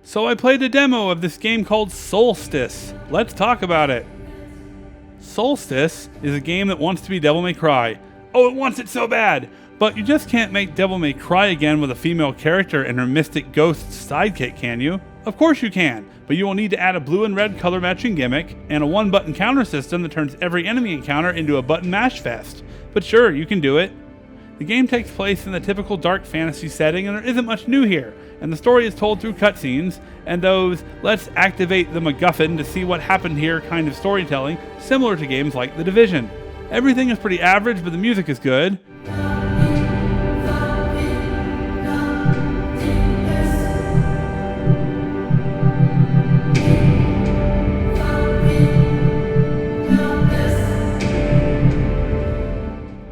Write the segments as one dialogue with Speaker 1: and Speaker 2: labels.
Speaker 1: So I played a demo of this game called Soulstice. Let's talk about it. Soulstice is a game that wants to be Devil May Cry. Oh, it wants it so bad! But you just can't make Devil May Cry again with a female character and her mystic ghost sidekick, can you? Of course you can, but you will need to add a blue and red color matching gimmick and a one-button counter system that turns every enemy encounter into a button mash fest. But sure, you can do it. The game takes place in the typical dark fantasy setting and there isn't much new here, and the story is told through cutscenes and those let's activate the MacGuffin to see what happened here kind of storytelling, similar to games like The Division. Everything is pretty average, but the music is good.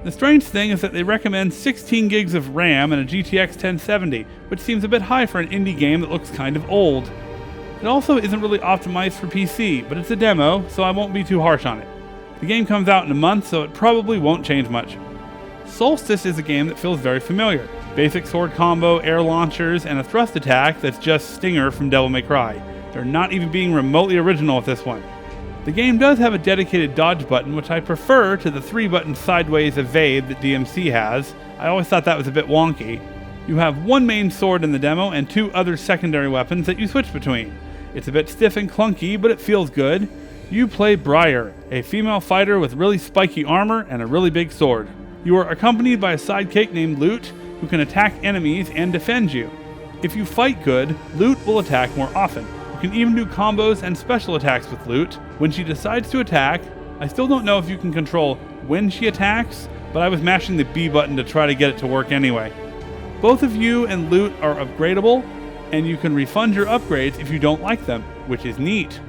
Speaker 1: The strange thing is that they recommend 16 gigs of RAM and a GTX 1070, which seems a bit high for an indie game that looks kind of old. It also isn't really optimized for PC, but it's a demo, so I won't be too harsh on it. The game comes out in a month, so it probably won't change much. Soulstice is a game that feels very familiar. Basic sword combo, air launchers, and a thrust attack that's just Stinger from Devil May Cry. They're not even being remotely original with this one. The game does have a dedicated dodge button, which I prefer to the 3-button sideways evade that DMC has. I always thought that was a bit wonky. You have one main sword in the demo and 2 other secondary weapons that you switch between. It's a bit stiff and clunky, but it feels good. You play Briar, a female fighter with really spiky armor and a really big sword. You are accompanied by a sidekick named Loot, who can attack enemies and defend you. If you fight good, Loot will attack more often. You can even do combos and special attacks with Loot. When she decides to attack, I still don't know if you can control when she attacks, but I was mashing the B button to try to get it to work anyway. Both of you and Loot are upgradable, and you can refund your upgrades if you don't like them, which is neat.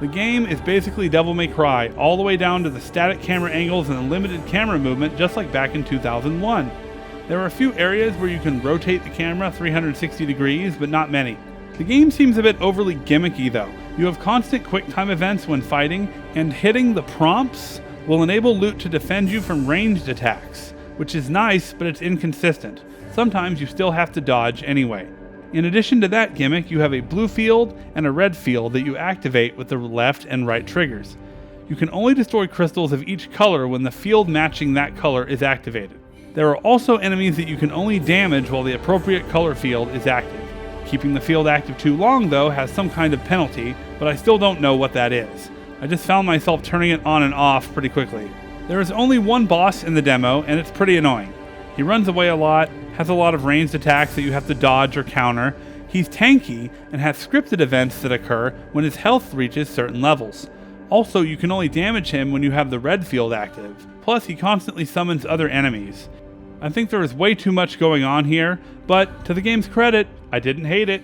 Speaker 1: The game is basically Devil May Cry, all the way down to the static camera angles and the limited camera movement, just like back in 2001. There are a few areas where you can rotate the camera 360 degrees, but not many. The game seems a bit overly gimmicky though. You have constant quick time events when fighting, and hitting the prompts will enable Loot to defend you from ranged attacks, which is nice, but it's inconsistent. Sometimes you still have to dodge anyway. In addition to that gimmick, you have a blue field and a red field that you activate with the left and right triggers. You can only destroy crystals of each color when the field matching that color is activated. There are also enemies that you can only damage while the appropriate color field is active. Keeping the field active too long, though, has some kind of penalty, but I still don't know what that is. I just found myself turning it on and off pretty quickly. There is only one boss in the demo, and it's pretty annoying. He runs away a lot, has a lot of ranged attacks that you have to dodge or counter. He's tanky, and has scripted events that occur when his health reaches certain levels. Also, you can only damage him when you have the red field active. Plus, he constantly summons other enemies. I think there is way too much going on here, but to the game's credit, I didn't hate it.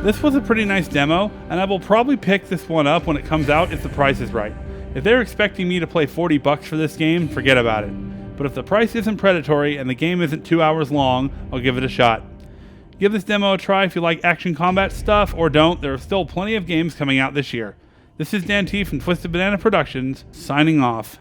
Speaker 1: This was a pretty nice demo, and I will probably pick this one up when it comes out if the price is right. If they're expecting me to play $40 for this game, forget about it. But if the price isn't predatory and the game isn't 2 hours long, I'll give it a shot. Give this demo a try if you like action combat stuff, or don't. There are still plenty of games coming out this year. This is Dan T from Twisted Banana Productions, signing off.